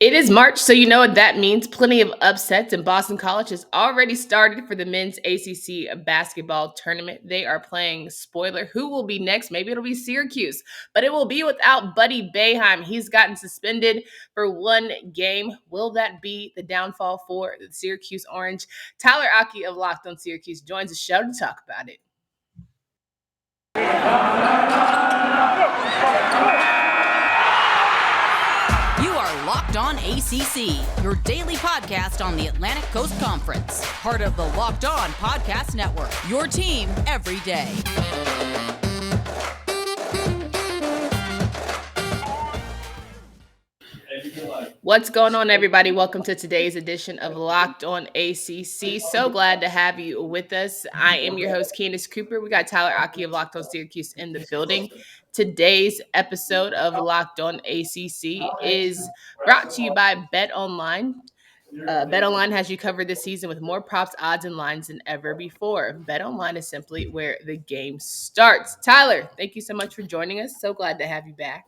It is March, so you know what that means. Plenty of upsets, and Boston College has already started for the men's ACC basketball tournament. They are playing, spoiler, who will be next? Maybe it'll be Syracuse, but it will be without Buddy Boeheim. He's gotten suspended for one game. Will that be the downfall for the Syracuse Orange? Tyler Aki of Locked on Syracuse joins the show to talk about it. Locked On ACC, your daily podcast on the Atlantic Coast Conference. Part of the Locked On Podcast Network, your team every day. What's going on, everybody? Welcome to today's edition of Locked On ACC. So glad to have you with us. I am your host, Candace Cooper. We got Tyler Aki of Locked On Syracuse in the building. Today's episode of Locked On ACC is brought to you by BetOnline. BetOnline has you covered this season with more props, odds, and lines than ever before. BetOnline is simply where the game starts. Tyler, thank you so much for joining us. So glad to have you back.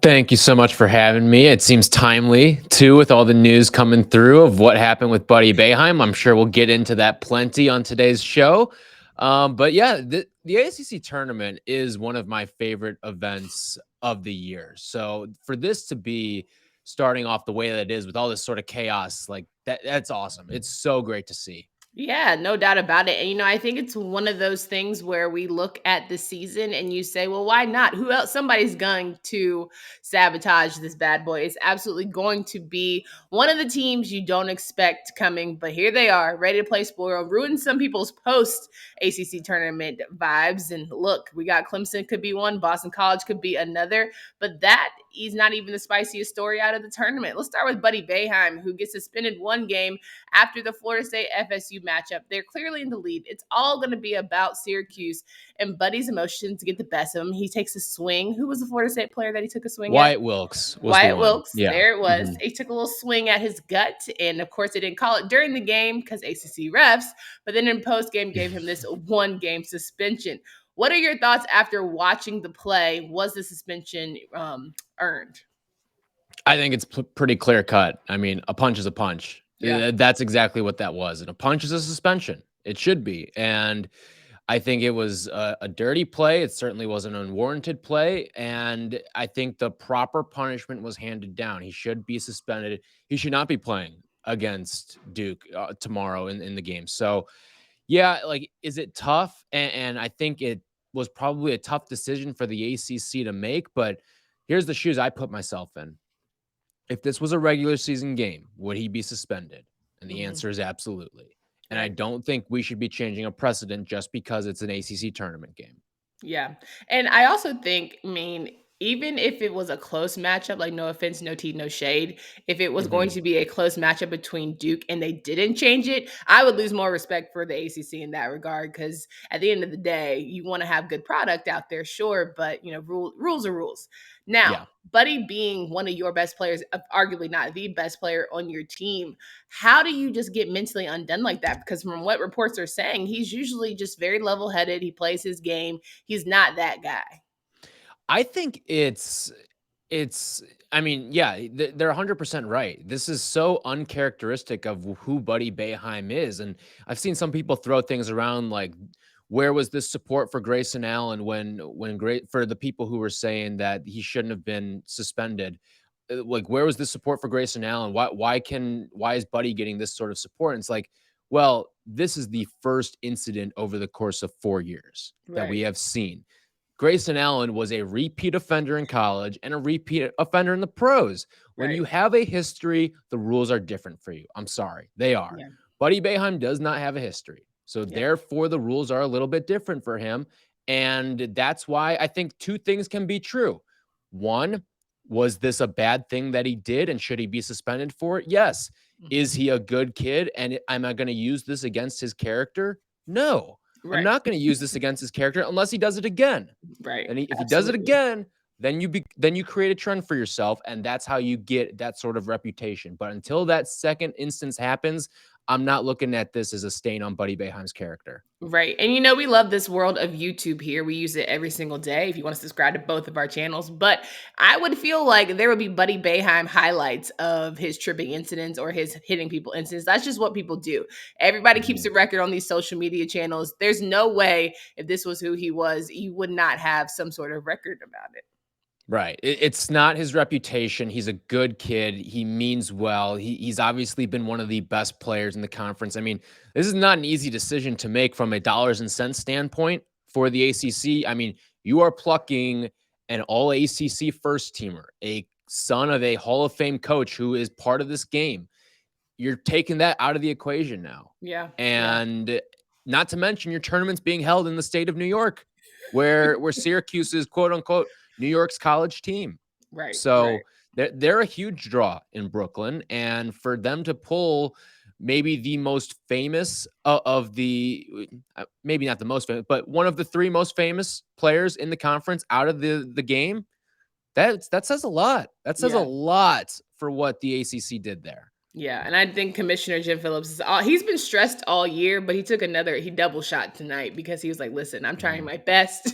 Thank you so much for having me. It seems timely, too, with all the news coming through of what happened with Buddy Boeheim. I'm sure we'll get into that plenty on today's show. But yeah, the ACC tournament is one of my favorite events of the year. So for this to be starting off the way that it is with all this sort of chaos, like that's awesome. It's so great to see. Yeah, no doubt about it. And, I think it's one of those things where we look at the season and you say, well, why not? Who else? Somebody's going to sabotage this bad boy. It's absolutely going to be one of the teams you don't expect coming, but here they are, ready to play spoil, ruin some people's post-ACC tournament vibes. And look, we got Clemson could be one, Boston College could be another, but that is not even the spiciest story out of the tournament. Let's start with Buddy Boeheim, who gets suspended one game after the Florida State FSU matchup. They're clearly in the lead. It's all going to be about Syracuse and Buddy's emotions get the best of him. He takes a swing. Who was the Florida State player that he took a swing Wyatt at? Wilkes. Wyatt Wilkes. Yeah. There it was. Mm-hmm. He took a little swing at his gut. And of course, they didn't call it during the game because ACC refs, but then in post-game gave him this one-game suspension. What are your thoughts after watching the play? Was the suspension earned? I think it's pretty clear cut. I mean, a punch is a punch. Yeah. That's exactly what that was. And a punch is a suspension. It should be. And I think it was a dirty play. It certainly was an unwarranted play. And I think the proper punishment was handed down. He should be suspended. He should not be playing against Duke tomorrow in the game. So, yeah, like, is it tough? And I think it was probably a tough decision for the ACC to make. But here's the shoes I put myself in. If this was a regular season game, would he be suspended? And the answer is absolutely. And I don't think we should be changing a precedent just because it's an ACC tournament game. Yeah. And I also think, even if it was a close matchup, like no offense, no tea, no shade, if it was going to be a close matchup between Duke and they didn't change it, I would lose more respect for the ACC in that regard. Because at the end of the day, you want to have good product out there, sure, but rules are rules. Now, Buddy being one of your best players, arguably not the best player on your team, how do you just get mentally undone like that? Because from what reports are saying, he's usually just very level-headed. He plays his game. He's not that guy. I think they're 100% right. This is so uncharacteristic of who Buddy Boeheim is. And I've seen some people throw things around like, where was this support for Grayson Allen for the people who were saying that he shouldn't have been suspended? Like, where was this support for Grayson Allen? Why is Buddy getting this sort of support? And it's like, well, this is the first incident over the course of 4 years that we have seen. Grayson Allen was a repeat offender in college and a repeat offender in the pros. When you have a history, the rules are different for you. I'm sorry. They are. Yeah. Buddy Boeheim does not have a history. So therefore, the rules are a little bit different for him. And that's why I think two things can be true. One, was this a bad thing that he did? And should he be suspended for it? Yes. Is he a good kid? And am I going to use this against his character? No. I'm not going to use this against his character unless he does it again. Right. And if he does it again, then you create a trend for yourself, and that's how you get that sort of reputation. But until that second instance happens, I'm not looking at this as a stain on Buddy Boeheim's character. Right. And we love this world of YouTube here. We use it every single day if you want to subscribe to both of our channels. But I would feel like there would be Buddy Boeheim highlights of his tripping incidents or his hitting people incidents. That's just what people do. Everybody keeps a record on these social media channels. There's no way if this was who he was, you would not have some sort of record about it. Right. It's not his reputation. He's a good kid. He means well. He's obviously been one of the best players in the conference. I mean, this is not an easy decision to make from a dollars and cents standpoint for the ACC. I mean, you are plucking an all ACC first teamer, a son of a Hall of Fame coach who is part of this game. You're taking that out of the equation now. Yeah. And not to mention your tournament's being held in the state of New York, where Syracuse is quote unquote New York's college team. Right. So they're a huge draw in Brooklyn. And for them to pull maybe the most famous of the, maybe not the most famous, but one of the three most famous players in the conference out of the game, that says a lot. That says a lot for what the ACC did there. Yeah, and I think Commissioner Jim Phillips he's been stressed all year, but he double shot tonight because he was like, listen, I'm trying my best,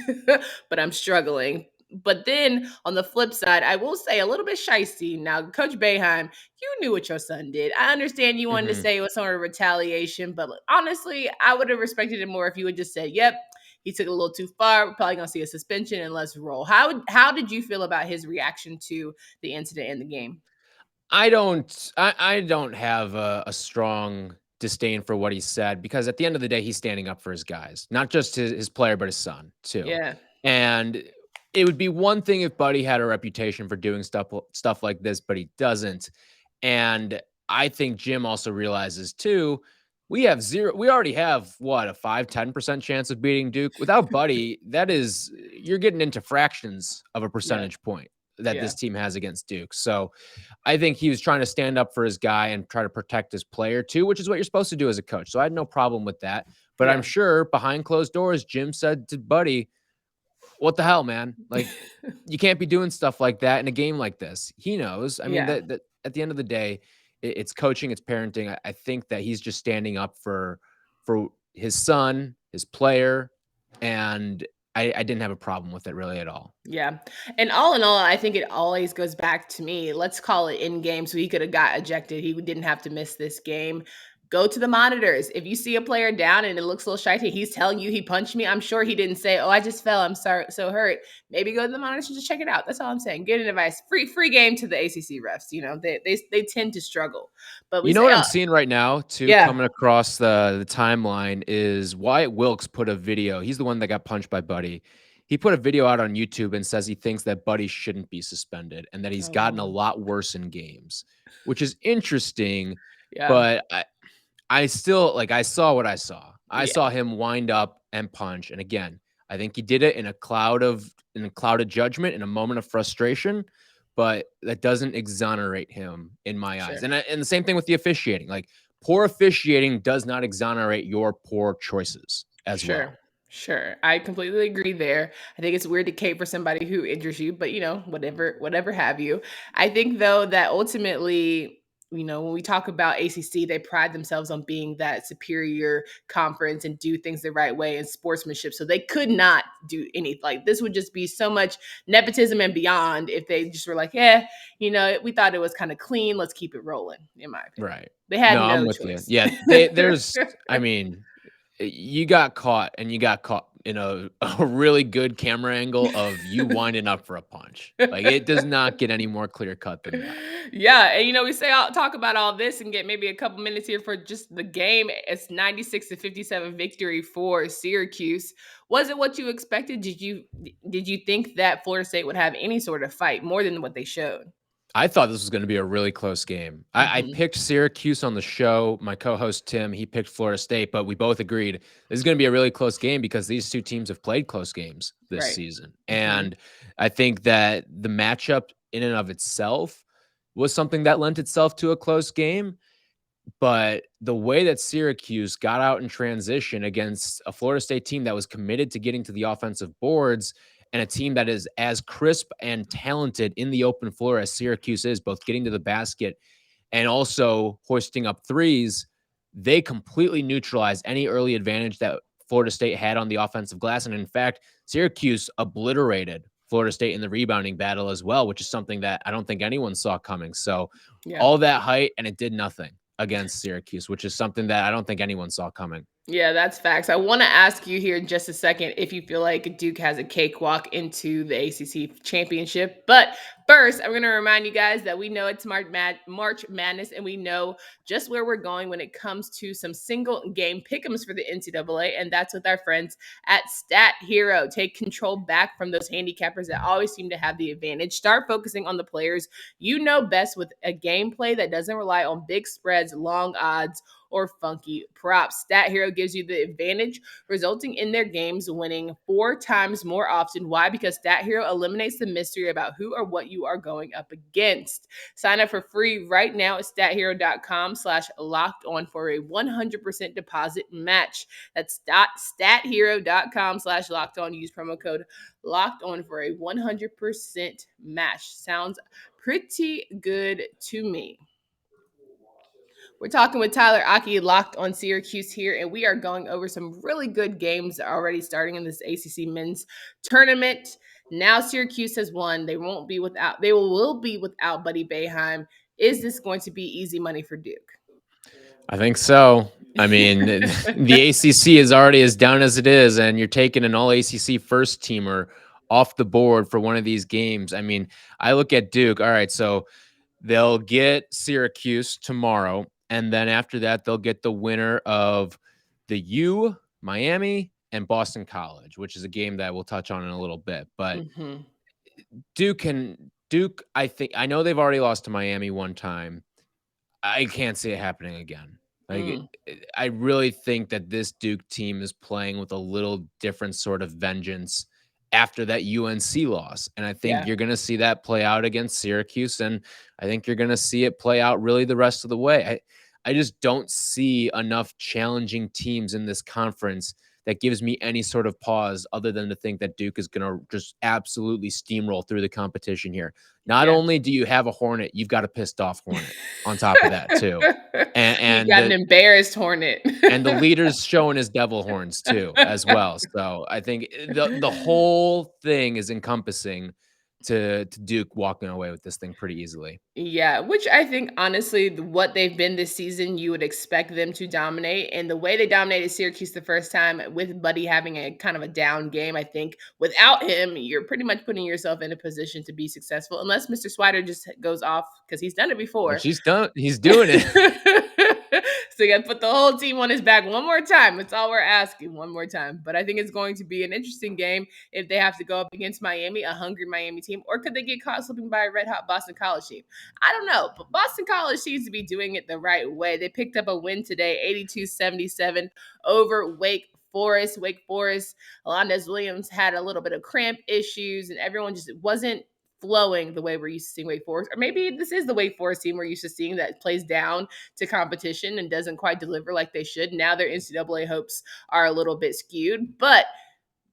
but I'm struggling. But then on the flip side, I will say a little bit shysty. Now, Coach Boeheim, you knew what your son did. I understand you wanted to say it was sort of retaliation, but honestly, I would have respected it more if you would just say, yep, he took it a little too far. We're probably going to see a suspension and let's roll. How did you feel about his reaction to the incident in the game? I don't have a strong disdain for what he said, because at the end of the day, he's standing up for his guys, not just his player, but his son too. Yeah. And it would be one thing if Buddy had a reputation for doing stuff like this, but he doesn't. And I think Jim also realizes too, we already have what, a 5-10% chance of beating Duke. Without Buddy, you're getting into fractions of a percentage point that this team has against Duke. So I think he was trying to stand up for his guy and try to protect his player too, which is what you're supposed to do as a coach. So I had no problem with that. But I'm sure behind closed doors, Jim said to Buddy, what the hell, man? Like, you can't be doing stuff like that in a game like this. He knows. I mean, that at the end of the day, it's coaching, it's parenting. I think that he's just standing up for his son, his player, and I didn't have a problem with it really at all. Yeah. And all in all, I think it always goes back to me. Let's call it in game. So he could have got ejected. He didn't have to miss this game. Go to the monitors. If you see a player down and it looks a little shiny, he's telling you he punched me. I'm sure he didn't say, oh, I just fell. I'm sorry, so hurt. Maybe go to the monitors and just check it out. That's all I'm saying. Get an advice. Free game to the ACC refs. They tend to struggle. But what I'm seeing right now too, coming across the timeline, is Wyatt Wilkes put a video. He's the one that got punched by Buddy. He put a video out on YouTube and says he thinks that Buddy shouldn't be suspended and that he's gotten a lot worse in games, which is interesting. Yeah. But I still, I saw what I saw. I saw him wind up and punch. And again, I think he did it in a cloud of judgment, in a moment of frustration, but that doesn't exonerate him in my eyes. And the same thing with the officiating. Poor officiating does not exonerate your poor choices as well. Sure. I completely agree there. I think it's weird to cape for somebody who injures you, but whatever have you. I think though that ultimately, when we talk about ACC, they pride themselves on being that superior conference and do things the right way and sportsmanship. So they could not do anything. This would just be so much nepotism and beyond if they just were like, we thought it was kind of clean. Let's keep it rolling, in my opinion. Right. They had I'm with choice. You. Yeah. You got caught in a really good camera angle of you winding up for a punch. It does not get any more clear cut than that. Yeah. And we talk about all this and get maybe a couple minutes here for just the game. It's 96-57 victory for Syracuse. Was it what you expected? Did you think that Florida State would have any sort of fight more than what they showed? I thought this was going to be a really close game. I picked Syracuse on the show. My co-host Tim, he picked Florida State, but we both agreed this is going to be a really close game because these two teams have played close games this season. And I think that the matchup in and of itself was something that lent itself to a close game. But the way that Syracuse got out in transition against a Florida State team that was committed to getting to the offensive boards, and a team that is as crisp and talented in the open floor as Syracuse is, both getting to the basket and also hoisting up threes, they completely neutralized any early advantage that Florida State had on the offensive glass. And in fact, Syracuse obliterated Florida State in the rebounding battle as well, which is something that I don't think anyone saw coming. So Yeah. all that height, and it did nothing against Syracuse, which is something that I don't think anyone saw coming. Yeah, that's facts. I want to ask you here in just a second if you feel like Duke has a cakewalk into the ACC championship. But first, I'm going to remind you guys that we know it's March Madness, and we know just where we're going when it comes to some single game pick'ems for the NCAA, and that's with our friends at Stat Hero. Take control back from those handicappers that always seem to have the advantage. Start focusing on the players you know best with a gameplay that doesn't rely on big spreads, long odds, or funky props. Stat Hero gives you the advantage, resulting in their games winning 4 times more often. Why? Because Stat Hero eliminates the mystery about who or what you are going up against. Sign up for free right now at stathero.com/locked on for a 100% deposit match. That's stathero.com/locked on. Use promo code locked on for a 100% match. Sounds pretty good to me. We're talking with Tyler Aki, locked on Syracuse here, and we are going over some really good games already starting in this ACC men's tournament. Now Syracuse has won. They will be without Buddy Boeheim. Is this going to be easy money for Duke? I think so. I mean, the ACC is already as down as it is, and you're taking an all ACC first teamer off the board for one of these games. I mean, I look at Duke. All right, so they'll get Syracuse tomorrow, and then after that, they'll get the winner of the U, Miami, and Boston College, which is a game that we'll touch on in a little bit. But Duke, I know they've already lost to Miami one time. I can't see it happening again. I really think that this Duke team is playing with a little different sort of vengeance after that UNC loss. And I think you're going to see that play out against Syracuse. And I think you're going to see it play out really the rest of the way. I just don't see enough challenging teams in this conference that gives me any sort of pause other than to think that Duke is going to just absolutely steamroll through the competition here. Not only do you have a Hornet, you've got a pissed off Hornet on top of that too. And you got an embarrassed Hornet. And the leader's showing his devil horns too as well. So I think the whole thing is encompassing to Duke walking away with this thing pretty easily. Yeah, which I think honestly, what they've been this season, you would expect them to dominate. And the way they dominated Syracuse the first time with Buddy having a kind of a down game, I think without him, you're pretty much putting yourself in a position to be successful, unless Mr. Swider just goes off because he's done it before. Which he's doing it. So you got to put the whole team on his back one more time. That's all we're asking, one more time. But I think it's going to be an interesting game if they have to go up against Miami, a hungry Miami team, or could they get caught slipping by a red-hot Boston College team? I don't know, but Boston College seems to be doing it the right way. They picked up a win today, 82-77 over Wake Forest. Wake Forest, Alondes Williams had a little bit of cramp issues, and everyone just wasn't flowing the way we're used to seeing Wake Forest. Or maybe this is the Wake Forest team we're used to seeing that plays down to competition and doesn't quite deliver like they should. Now their NCAA hopes are a little bit skewed, but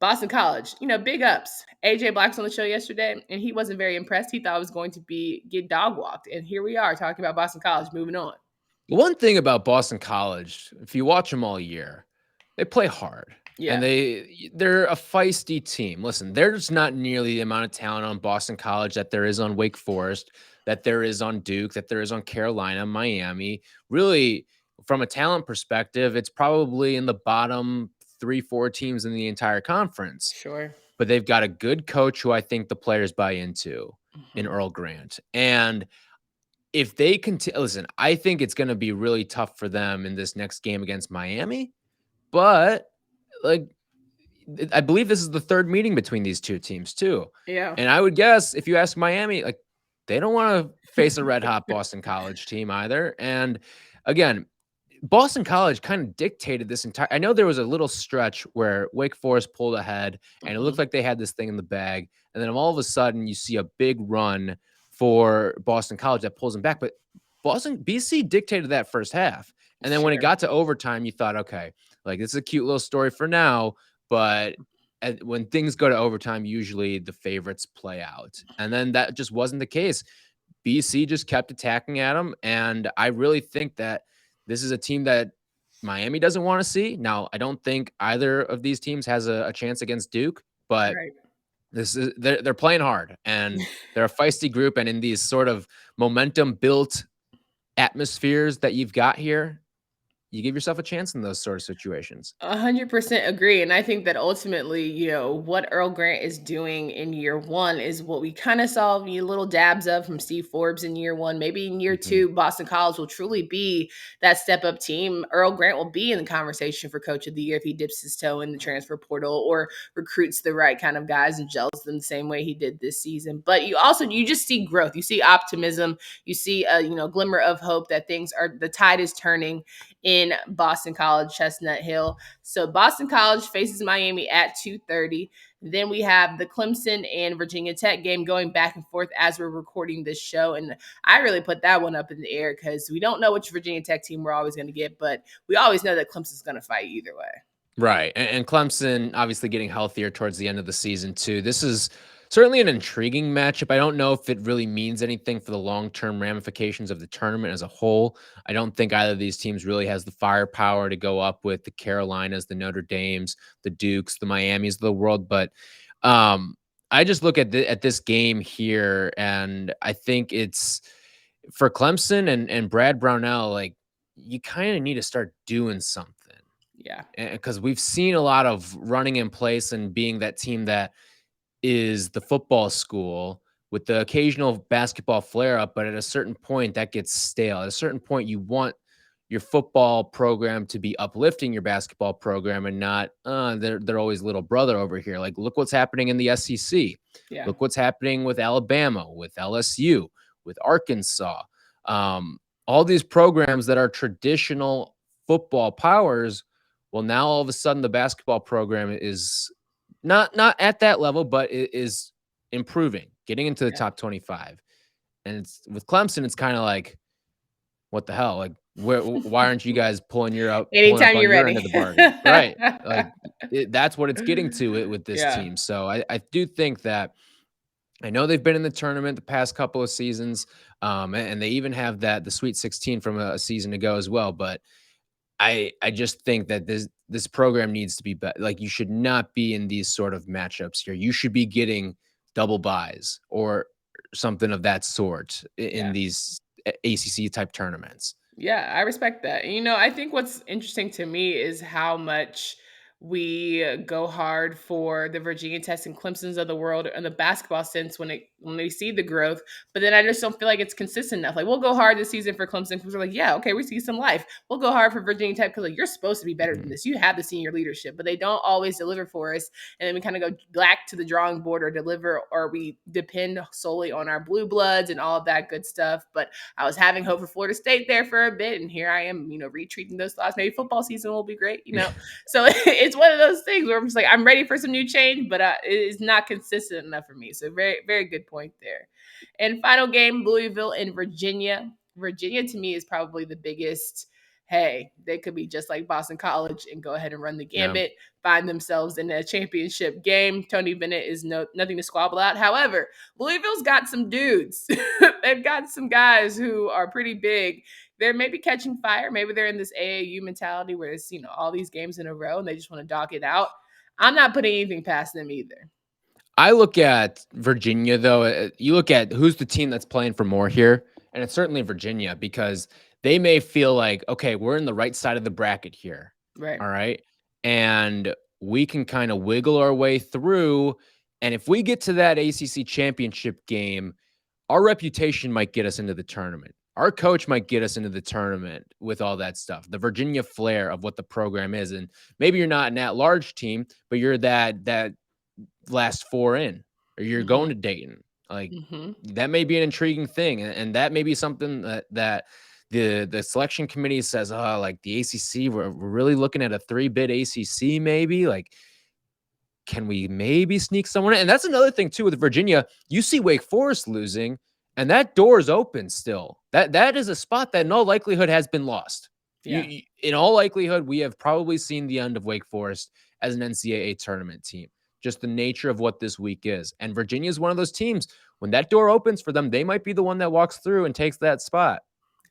Boston College, big ups. AJ Black's on the show yesterday, and he wasn't very impressed. He thought it was going to get dog walked. And here we are talking about Boston College, moving on. One thing about Boston College, if you watch them all year, they play hard. Yeah. And they're a feisty team. Listen, there's not nearly the amount of talent on Boston College that there is on Wake Forest, that there is on Duke, that there is on Carolina, Miami. Really, from a talent perspective, it's probably in the bottom 3-4 teams in the entire conference. Sure. But they've got a good coach who I think the players buy into in Earl Grant. And if they continue, listen, I think it's going to be really tough for them in this next game against Miami. But I believe this is the third meeting between these two teams too. Yeah. And I would guess if you ask Miami, they don't want to face a red hot Boston College team either. And again, Boston College kind of dictated this entire. I know there was a little stretch where Wake Forest pulled ahead and it looked like they had this thing in the bag. And then all of a sudden you see a big run for Boston College that pulls them back. But BC dictated that first half. And then when it got to overtime, you thought, okay, this is a cute little story for now. But when things go to overtime, usually the favorites play out. And then that just wasn't the case. BC just kept attacking at them. And I really think that this is a team that Miami doesn't want to see. Now, I don't think either of these teams has a chance against Duke, but Right. they're playing hard and they're a feisty group. And in these sort of momentum built atmospheres that you've got here, you give yourself a chance in those sort of situations. 100% agree. And I think that ultimately, what Earl Grant is doing in year one is what we kind of saw little dabs of from Steve Forbes in year one. Maybe in year Mhm. two, Boston College will truly be that step up team. Earl Grant will be in the conversation for coach of the year if he dips his toe in the transfer portal or recruits the right kind of guys and gels them the same way he did this season. But you just see growth. You see optimism. You see a, glimmer of hope that the tide is turning in Boston College, Chestnut Hill. So Boston College faces Miami at 2:30. Then we have the Clemson and Virginia Tech game going back and forth as we're recording this show. And I really put that one up in the air because we don't know which Virginia Tech team we're always going to get, but we always know that Clemson's going to fight either way. Right. And Clemson obviously getting healthier towards the end of the season, too. This is certainly an intriguing matchup. I don't know if it really means anything for the long-term ramifications of the tournament as a whole. I don't think either of these teams really has the firepower to go up with the Carolinas, the Notre Dames, the Dukes, the Miamis of the world. But I just look at this game here, and I think it's for Clemson and Brad Brownell, like, you kind of need to start doing something. Yeah. Because we've seen a lot of running in place and being that team that is the football school with the occasional basketball flare up, but at a certain point that gets stale. At a certain point, you want your football program to be uplifting your basketball program and not they're always little brother over here. Like, look what's happening in the SEC. Yeah. Look what's happening with Alabama, with LSU, with Arkansas. All these programs that are traditional football powers. Well, now all of a sudden the basketball program is not at that level, but it is improving, getting into the Yeah. top 25. And it's with Clemson, it's kind of like, what the hell? Like, why aren't you guys pulling up Anytime on you're your end of ready. the bargain? Right. Like that's what it's getting to it with this Yeah. team. So I do think that I know they've been in the tournament the past couple of seasons. And they even have the Sweet 16 from a season ago as well. But I just think that this program needs to be better. Like, you should not be in these sort of matchups here. You should be getting double buys or something of that sort in Yeah. these ACC type tournaments. Yeah, I respect that. And, I think what's interesting to me is how much we go hard for the Virginia Techs and Clemsons of the world in the basketball sense when they see the growth, but then I just don't feel like it's consistent enough. Like, we'll go hard this season for Clemson because we're like, yeah, okay, we see some life. We'll go hard for Virginia Tech because, like, you're supposed to be better than Mhm. this. You have the senior leadership, but they don't always deliver for us. And then we kind of go back to the drawing board or deliver, or we depend solely on our blue bloods and all of that good stuff. But I was having hope for Florida State there for a bit, and here I am, retreating those thoughts. Maybe football season will be great. So it's one of those things where I'm just like, I'm ready for some new change, but it is not consistent enough for me. So very, very good point there. And final game, Louisville and Virginia. Virginia to me is probably the biggest. Hey, they could be just like Boston College and go ahead and run the Yeah. gambit, find themselves in a championship game. Tony Bennett is nothing to squabble at. However, Louisville's got some dudes. They've got some guys who are pretty big. They're maybe catching fire. Maybe they're in this AAU mentality where it's, all these games in a row and they just want to dock it out. I'm not putting anything past them either. I look at Virginia, though. You look at who's the team that's playing for more here, and it's certainly Virginia, because they may feel like, okay, we're in the right side of the bracket here. Right. All right. And we can kind of wiggle our way through. And if we get to that ACC championship game, our reputation might get us into the tournament. Our coach might get us into the tournament with all that stuff, the Virginia flair of what the program is. And maybe you're not an at-large team, but you're that last four in, or you're going to Dayton. Like, that may be an intriguing thing. And that may be something that the selection committee says, oh, like the ACC, we're really looking at a 3-bid ACC, maybe. Like, can we maybe sneak someone in? And that's another thing too with Virginia. You see Wake Forest losing, and that door is open still. That is a spot that in all likelihood has been lost. Yeah. In all likelihood, we have probably seen the end of Wake Forest as an NCAA tournament team. Just the nature of what this week is. And Virginia is one of those teams. When that door opens for them, they might be the one that walks through and takes that spot.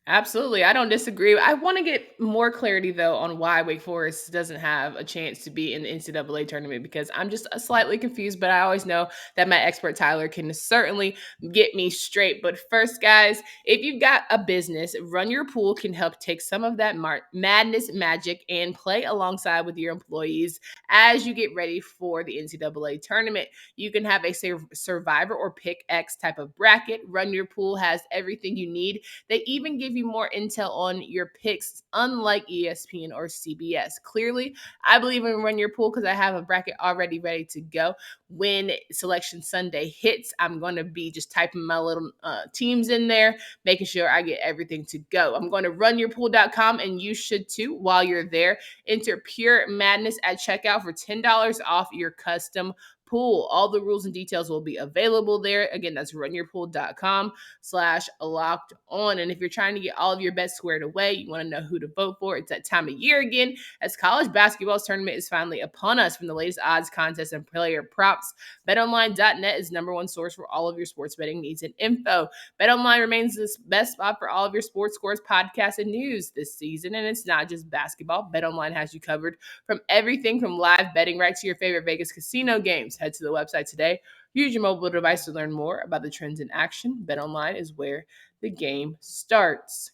Absolutely. I don't disagree. I want to get more clarity, though, on why Wake Forest doesn't have a chance to be in the NCAA tournament because I'm just slightly confused, but I always know that my expert Tyler can certainly get me straight. But first, guys, if you've got a business, Run Your Pool can help take some of that madness magic and play alongside with your employees as you get ready for the NCAA tournament. You can have a survivor or pick X type of bracket. Run Your Pool has everything you need. They even give you more intel on your picks, unlike ESPN or CBS. Clearly, I believe in Run Your Pool because I have a bracket already ready to go. When Selection Sunday hits, I'm going to be just typing my little teams in there, making sure I get everything to go. I'm going to runyourpool.com, and you should too while you're there. Enter Pure Madness at checkout for $10 off your custom pool. All the rules and details will be available there. Again, that's runyourpool.com/locked on. And if you're trying to get all of your bets squared away, you want to know who to vote for, it's that time of year again as college basketball's tournament is finally upon us. From the latest odds, contests, and player props, BetOnline.net is #1 source for all of your sports betting needs and info. BetOnline remains the best spot for all of your sports scores, podcasts, and news this season. And it's not just basketball. BetOnline has you covered from everything from live betting right to your favorite Vegas casino games. Head to the website today. Use your mobile device to learn more about the trends in action. BetOnline is where the game starts.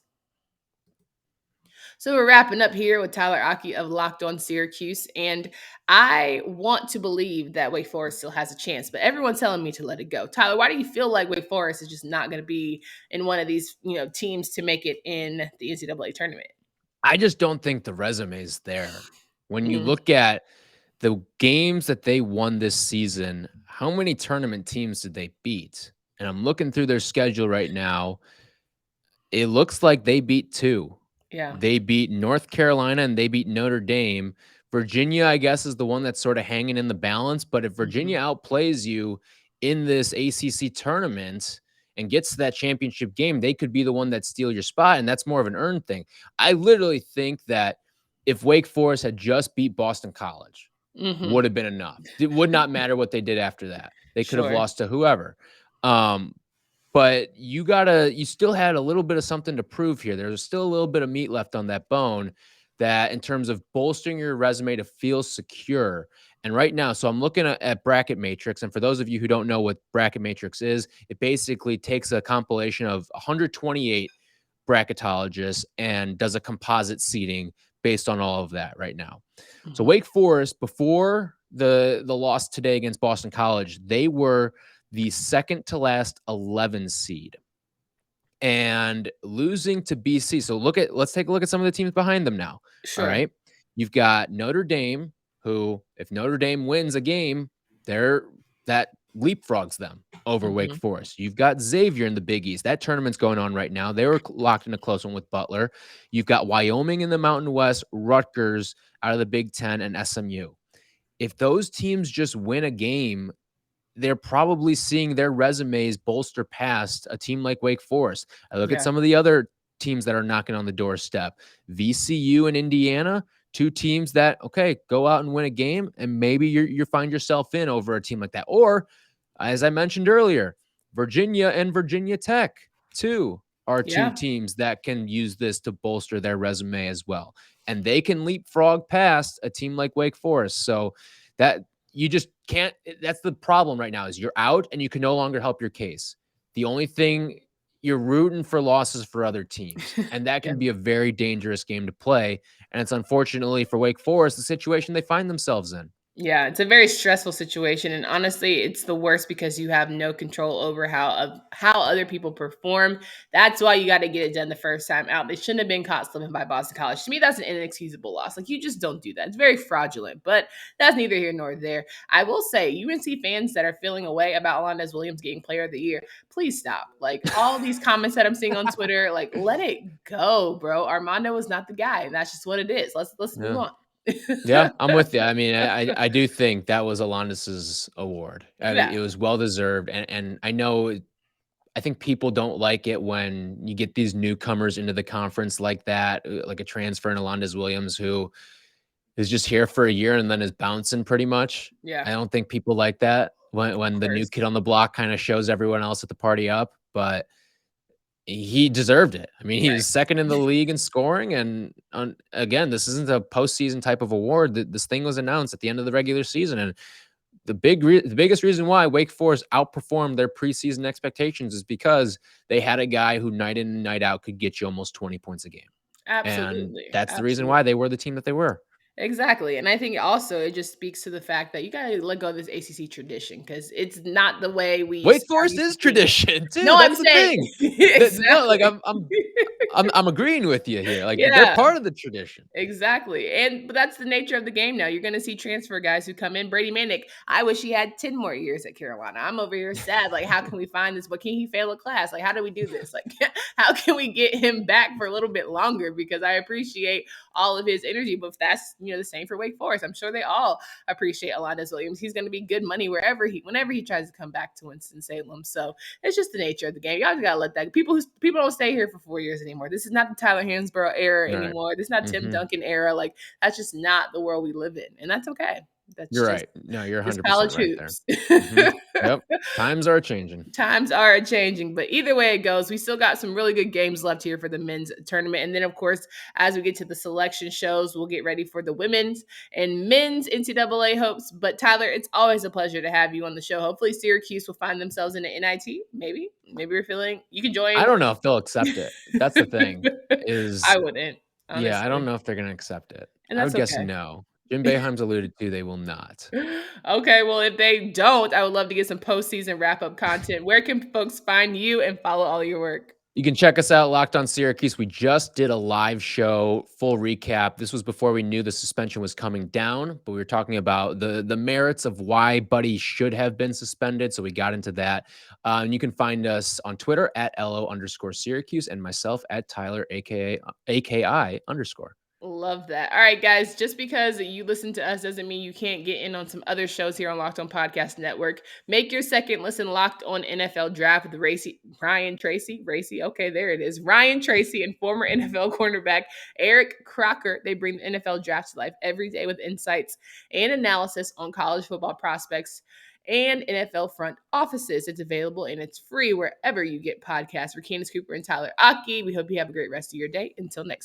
So we're wrapping up here with Tyler Aki of Locked On Syracuse, and I want to believe that Wake Forest still has a chance, but everyone's telling me to let it go. Tyler, why do you feel like Wake Forest is just not going to be in one of these, teams to make it in the NCAA tournament? I just don't think the resume is there. When you Mm, look at the games that they won this season, how many tournament teams did they beat? And I'm looking through their schedule right now. It looks like they beat 2. yeah. They beat North Carolina and they beat Notre Dame. Virginia, I guess, is the one that's sort of hanging in the balance. But if Mhm. Virginia outplays you in this ACC tournament and gets to that championship game, they could be the one that steal your spot. And that's more of an earned thing. I literally think that if Wake Forest had just beat Boston College, Mhm. would have been enough. It would not matter what they did after that. They could have Sure. lost to whoever. Um, but you still had a little bit of something to prove here. There's still a little bit of meat left on that bone that in terms of bolstering your resume to feel secure. And right now, so I'm looking at Bracket Matrix. And for those of you who don't know what Bracket Matrix is, it basically takes a compilation of 128 bracketologists and does a composite seating based on all of that right now. So Mhm. Wake Forest, before the loss today against Boston College, they were the second to last 11 seed and losing to BC. So let's take a look at some of the teams behind them now. All Sure. right. You've got Notre Dame, who, if Notre Dame wins a game, that leapfrogs them over Wake Mhm. Forest. You've got Xavier in the Big East. That tournament's going on right now. They were locked in a close one with Butler. You've got Wyoming in the Mountain West, Rutgers out of the Big Ten, and SMU. If those teams just win a game, they're probably seeing their resumes bolster past a team like Wake Forest. I look at Yeah. some of the other teams that are knocking on the doorstep. VCU and Indiana, 2 teams that, okay, go out and win a game, and maybe you find yourself in over a team like that. Or, as I mentioned earlier, Virginia and Virginia Tech, too, are 2 Yeah. teams that can use this to bolster their resume as well. And they can leapfrog past a team like Wake Forest. So that you just can't. That's the problem right now is you're out and you can no longer help your case. The only thing you're rooting for losses for other teams, and that Yeah. can be a very dangerous game to play. And it's unfortunately for Wake Forest the situation they find themselves in. Yeah, it's a very stressful situation, and honestly, it's the worst because you have no control over how other people perform. That's why you got to get it done the first time out. They shouldn't have been caught slipping by Boston College. To me, that's an inexcusable loss. Like you just don't do that. It's very fraudulent, but that's neither here nor there. I will say, UNC fans that are feeling away about Alondes Williams getting Player of the Year, please stop. Like all these comments that I'm seeing on Twitter, like let it go, bro. Armando is not the guy, and that's just what it is. Let's move Yeah. on. Yeah, I'm with you. I mean, I do think that was Alondis's award. I mean, Yeah. it was well deserved, and I know I think people don't like it when you get these newcomers into the conference like that, like a transfer in Alondes Williams, who is just here for a year and then is bouncing pretty much. Yeah, I don't think people like that of when the new course. kid on the block kind of shows everyone else at the party up. But he deserved it. I mean, he Right. was second in the league in scoring, and again, this isn't a postseason type of award. This thing was announced at the end of the regular season, and the biggest reason why Wake Forest outperformed their preseason expectations is because they had a guy who night in and night out could get you almost 20 points a game, and Absolutely. that's the reason why Absolutely. they were the team that they were. Exactly. And I think also it just speaks to the fact that you got to let go of this ACC tradition because it's not the way Wake are Forest used to is seeing it. tradition too. No, I'm That's the saying thing. No, like exactly. I'm agreeing with you here. Like they're Yeah. part of the tradition. Exactly. But that's the nature of the game now. You're going to see transfer guys who come in. Brady Manick, I wish he had 10 more years at Carolina. I'm over here sad. Like, how can we find this? But can he fail a class? Like, how do we do this? Like, how can we get him back for a little bit longer? Because I appreciate all of his energy. But if that's, the same for Wake Forest, I'm sure they all appreciate Alondes Williams. He's going to be good money whenever he tries to come back to Winston-Salem. So it's just the nature of the game. Y'all just got to let that. People don't stay here for 4 years anymore. This is not the Tyler Hansborough era Right. anymore. This is not Tim Mhm. Duncan era. Like that's just not the world we live in, and that's okay. That's You're just right. No, you're it's 100% college right there. hoops. Mhm. Yep. Times are changing. Times are changing, but either way it goes, we still got some really good games left here for the men's tournament. And then, of course, as we get to the selection shows, we'll get ready for the women's and men's NCAA hopes. But Tyler, it's always a pleasure to have you on the show. Hopefully, Syracuse will find themselves in an NIT. Maybe we're feeling you can I join. don't know if they'll accept it. That's the thing I is, wouldn't, yeah, I don't honestly, know if they're gonna accept it. and I that's would guess okay. no. Jim Boeheim's alluded to they will not. Okay, well, if they don't, I would love to get some postseason wrap up content. Where can folks find you and follow all your work? You can check us out, Locked on Syracuse. We just did a live show, full recap. This was before we knew the suspension was coming down, but we were talking about the merits of why Buddy should have been suspended. So we got into that. And you can find us on Twitter at LO_Syracuse and myself at Tyler, aka AKI _. Love that. All right, guys. Just because you listen to us doesn't mean you can't get in on some other shows here on Locked On Podcast Network. Make your second listen Locked On NFL Draft with Ryan Tracy. Okay, there it is. Ryan Tracy and former NFL cornerback Eric Crocker. They bring the NFL Draft to life every day with insights and analysis on college football prospects and NFL front offices. It's available and it's free wherever you get podcasts. For Candace Cooper and Tyler Aki, we hope you have a great rest of your day. Until next time.